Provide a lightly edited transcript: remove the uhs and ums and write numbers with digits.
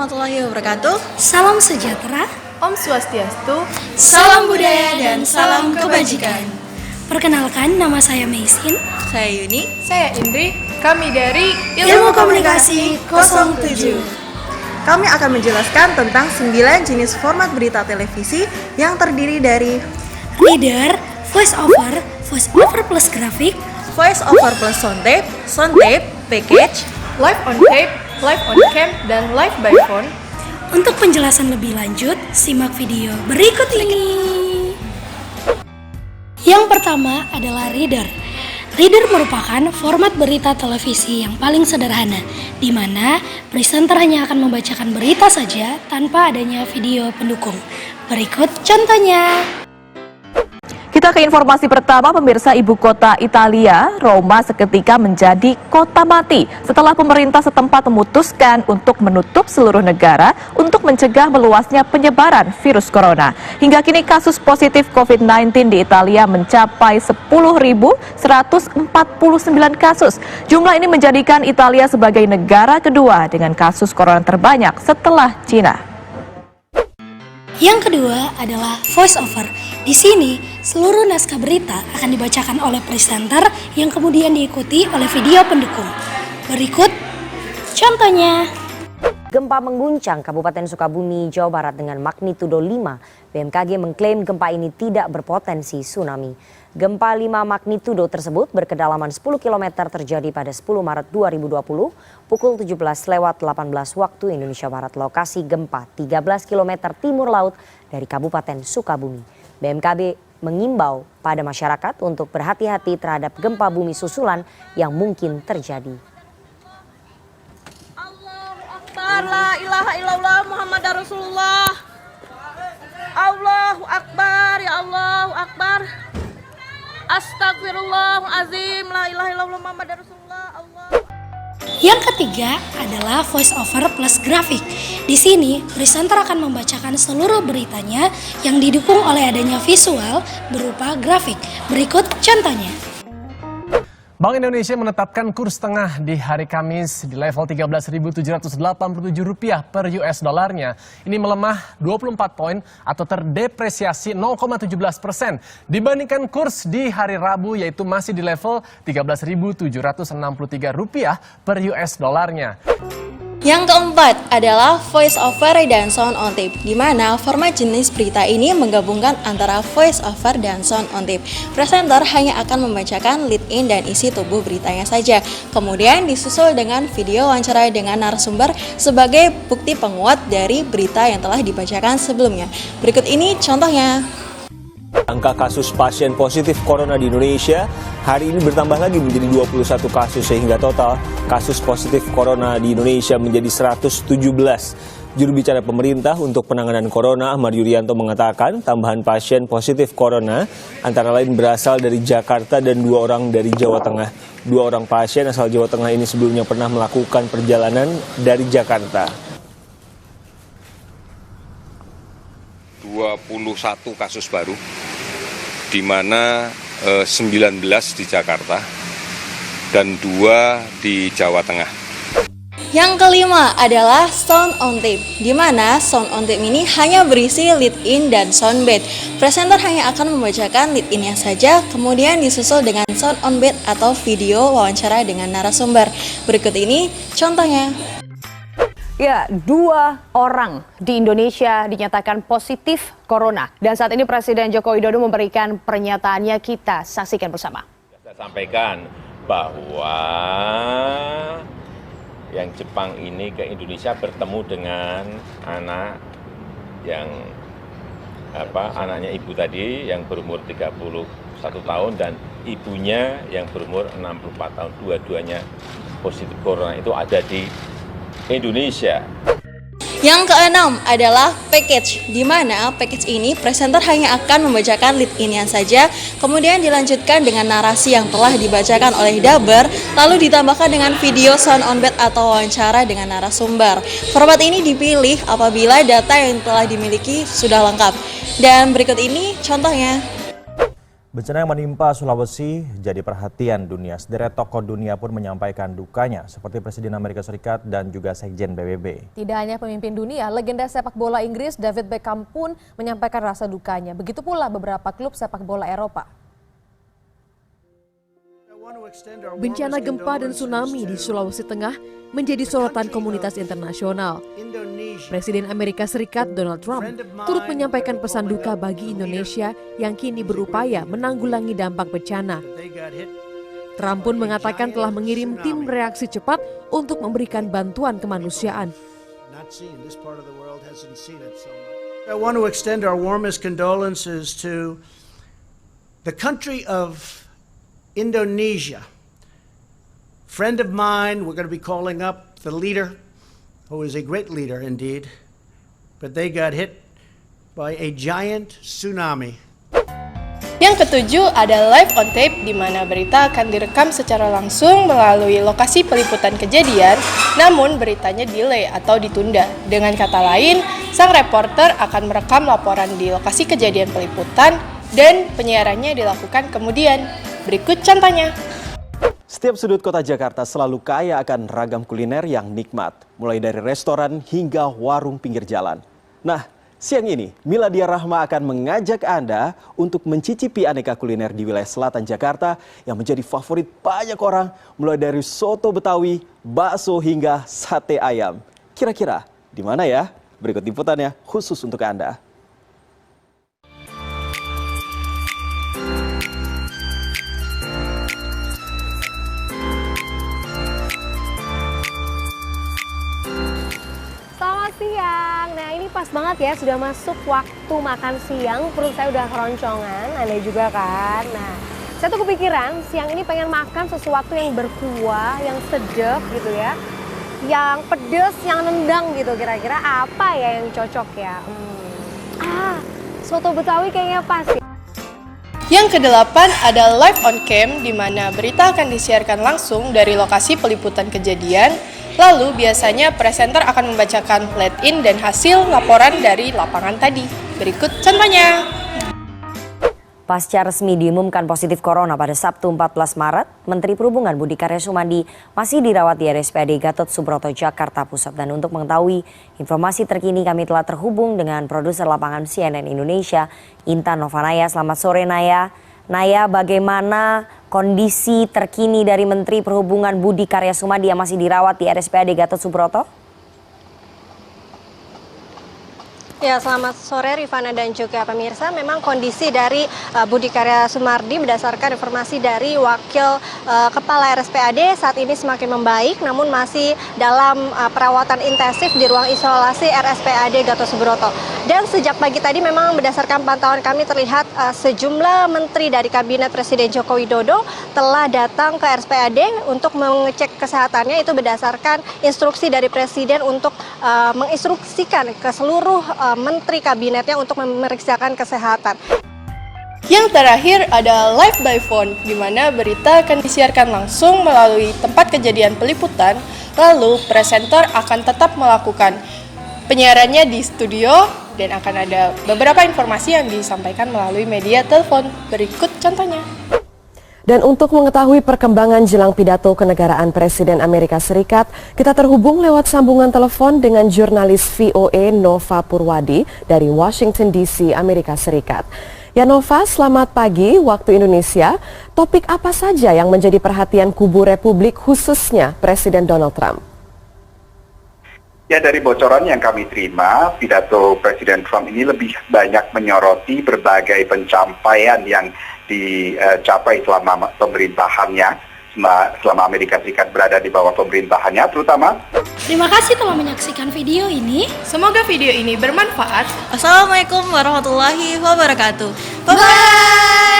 warahmatullahi wabarakatuh. Salam sejahtera, Om Swastiastu, salam budaya dan salam kebajikan. Perkenalkan, nama saya Meisin. Saya Yuni. saya Indri, kami dari Ilmu Komunikasi 07. Kami akan menjelaskan tentang 9 jenis format berita televisi yang terdiri dari Reader, voice over plus grafik, voice over plus sound tape, package, live on tape, live on cam, dan live by phone. Untuk penjelasan lebih lanjut, simak video berikut ini. Yang pertama adalah Reader. Reader merupakan format berita televisi yang paling sederhana, di mana presenter hanya akan membacakan berita saja tanpa adanya video pendukung. Berikut contohnya. Kita ke informasi pertama, pemirsa. Ibu kota Italia, Roma, seketika menjadi kota mati setelah pemerintah setempat memutuskan untuk menutup seluruh negara untuk mencegah meluasnya penyebaran virus corona. Hingga kini kasus positif COVID-19 di Italia mencapai 10.149 kasus. Jumlah ini menjadikan Italia sebagai negara kedua dengan kasus corona terbanyak setelah Cina. Yang kedua adalah voice over. Di sini, seluruh naskah berita akan dibacakan oleh presenter yang kemudian diikuti oleh video pendukung. Berikut contohnya. Gempa mengguncang Kabupaten Sukabumi, Jawa Barat dengan magnitudo 5. BMKG mengklaim gempa ini tidak berpotensi tsunami. Gempa 5 magnitudo tersebut berkedalaman 10 km terjadi pada 10 Maret 2020 pukul 17.18 waktu Indonesia Barat. Lokasi gempa 13 km timur laut dari Kabupaten Sukabumi. BMKG mengimbau pada masyarakat untuk berhati-hati terhadap gempa bumi susulan yang mungkin terjadi. La ilaha illallah Muhammad Rasulullah. Allahu Akbar, ya Allahu Akbar. Astagfirullahaladzim, la ilaha illallah Muhammad Rasulullah. Allah. Yang ketiga adalah voice over plus grafik. Di sini, presenter akan membacakan seluruh beritanya yang didukung oleh adanya visual berupa grafik. Berikut contohnya. Bank Indonesia menetapkan kurs tengah di hari Kamis di level Rp13.787 per US dollarnya. Ini melemah 24 poin atau terdepresiasi 0,17% dibandingkan kurs di hari Rabu, yaitu masih di level Rp13.763 per US dollarnya. Yang keempat adalah voice over dan sound on tape, di mana format jenis berita ini menggabungkan antara voice over dan sound on tape. Presenter hanya akan membacakan lead in dan isi tubuh beritanya saja, kemudian disusul dengan video wawancara dengan narasumber sebagai bukti penguat dari berita yang telah dibacakan sebelumnya. Berikut ini contohnya. Angka kasus pasien positif corona di Indonesia hari ini bertambah lagi menjadi 21 kasus sehingga total kasus positif corona di Indonesia menjadi 117. Juru bicara pemerintah untuk penanganan corona, Ahmad Yuryanto, mengatakan tambahan pasien positif corona antara lain berasal dari Jakarta dan 2 orang dari Jawa Tengah. 2 orang pasien asal Jawa Tengah ini sebelumnya pernah melakukan perjalanan dari Jakarta. 21 kasus baru, di mana 19 di Jakarta dan 2 di Jawa Tengah. Yang kelima adalah sound on tape, di mana sound on tape ini hanya berisi lead in dan sound bed. Presenter hanya akan membacakan lead in-nya saja, kemudian disusul dengan sound on bed atau video wawancara dengan narasumber. Berikut ini contohnya. Ya, 2 orang di Indonesia dinyatakan positif corona. Dan saat ini Presiden Joko Widodo memberikan pernyataannya, kita saksikan bersama. Saya sampaikan bahwa yang Jepang ini ke Indonesia bertemu dengan anak yang anaknya ibu tadi yang berumur 31 tahun dan ibunya yang berumur 64 tahun. Dua-duanya positif corona, itu ada di Indonesia. Yang keenam adalah package, di mana package ini presenter hanya akan membacakan lead in-nya saja, kemudian dilanjutkan dengan narasi yang telah dibacakan oleh dubber, lalu ditambahkan dengan video sound on bed atau wawancara dengan narasumber. Format ini dipilih apabila data yang telah dimiliki sudah lengkap. Dan berikut ini contohnya. Bencana yang menimpa Sulawesi jadi perhatian dunia. Sederet tokoh dunia pun menyampaikan dukanya, seperti Presiden Amerika Serikat dan juga Sekjen PBB. Tidak hanya pemimpin dunia, legenda sepak bola Inggris David Beckham pun menyampaikan rasa dukanya. Begitu pula beberapa klub sepak bola Eropa. Bencana gempa dan tsunami di Sulawesi Tengah menjadi sorotan komunitas internasional. Presiden Amerika Serikat Donald Trump turut menyampaikan pesan duka bagi Indonesia yang kini berupaya menanggulangi dampak bencana. Trump pun mengatakan telah mengirim tim reaksi cepat untuk memberikan bantuan kemanusiaan. I want to extend our warmest condolences to the country of Indonesia. Friend of mine, we're going to be calling up the leader, who is a great leader indeed, but they got hit by a giant tsunami. Yang ketujuh ada live on tape, di mana berita akan direkam secara langsung melalui lokasi peliputan kejadian, namun beritanya delay atau ditunda. Dengan kata lain, sang reporter akan merekam laporan di lokasi kejadian peliputan dan penyiarannya dilakukan kemudian. Berikut contohnya. Setiap sudut kota Jakarta selalu kaya akan ragam kuliner yang nikmat, mulai dari restoran hingga warung pinggir jalan. Nah, siang ini Miladia Rahma akan mengajak Anda untuk mencicipi aneka kuliner di wilayah selatan Jakarta yang menjadi favorit banyak orang, mulai dari soto Betawi, bakso hingga sate ayam. Kira-kira di mana ya? Berikut liputannya khusus untuk Anda. Siang. Nah ini pas banget ya, sudah masuk waktu makan siang, perut saya udah keroncongan, Anda juga kan. Nah saya tuh kepikiran siang ini pengen makan sesuatu yang berkuah, yang sedap gitu ya, yang pedes, yang nendang gitu. Kira-kira apa ya yang cocok ya? Soto Betawi kayaknya pas ya. Yang kedelapan ada live on cam, di mana berita akan disiarkan langsung dari lokasi peliputan kejadian. Lalu biasanya presenter akan membacakan lead-in dan hasil laporan dari lapangan tadi. Berikut contohnya. Pasca resmi diumumkan positif corona pada Sabtu 14 Maret, Menteri Perhubungan Budi Karya Sumadi masih dirawat di RSPAD Gatot Subroto, Jakarta Pusat. Dan untuk mengetahui informasi terkini kami telah terhubung dengan produser lapangan CNN Indonesia, Intan Novanaya. Selamat sore Naya. Naya, bagaimana kondisi terkini dari Menteri Perhubungan Budi Karya Sumadi yang masih dirawat di RSPAD Gatot Subroto? Ya, selamat sore Rifana dan juga pemirsa. Memang kondisi dari Budi Karya Sumadi berdasarkan informasi dari Wakil Kepala RSPAD saat ini semakin membaik, namun masih dalam perawatan intensif di ruang isolasi RSPAD Gatot Subroto. Dan sejak pagi tadi memang berdasarkan pantauan kami terlihat sejumlah menteri dari Kabinet Presiden Joko Widodo telah datang ke RSPAD untuk mengecek kesehatannya. Itu berdasarkan instruksi dari Presiden untuk menginstruksikan ke seluruh menteri kabinetnya untuk memeriksakan kesehatan. Yang terakhir ada live by phone, di mana berita akan disiarkan langsung melalui tempat kejadian peliputan, lalu presenter akan tetap melakukan penyiarannya di studio dan akan ada beberapa informasi yang disampaikan melalui media telepon. Berikut contohnya. Dan untuk mengetahui perkembangan jelang pidato kenegaraan Presiden Amerika Serikat, kita terhubung lewat sambungan telepon dengan jurnalis VOA Nova Purwadi dari Washington DC, Amerika Serikat. Ya Nova, selamat pagi waktu Indonesia. Topik apa saja yang menjadi perhatian kubu Republik khususnya Presiden Donald Trump? Ya, dari bocoran yang kami terima, pidato Presiden Trump ini lebih banyak menyoroti berbagai pencapaian yang dicapai selama pemerintahannya, selama Amerika Serikat berada di bawah pemerintahannya, terutama. Terima kasih telah menyaksikan video ini. Semoga video ini bermanfaat. Assalamualaikum warahmatullahi wabarakatuh. Bye-bye.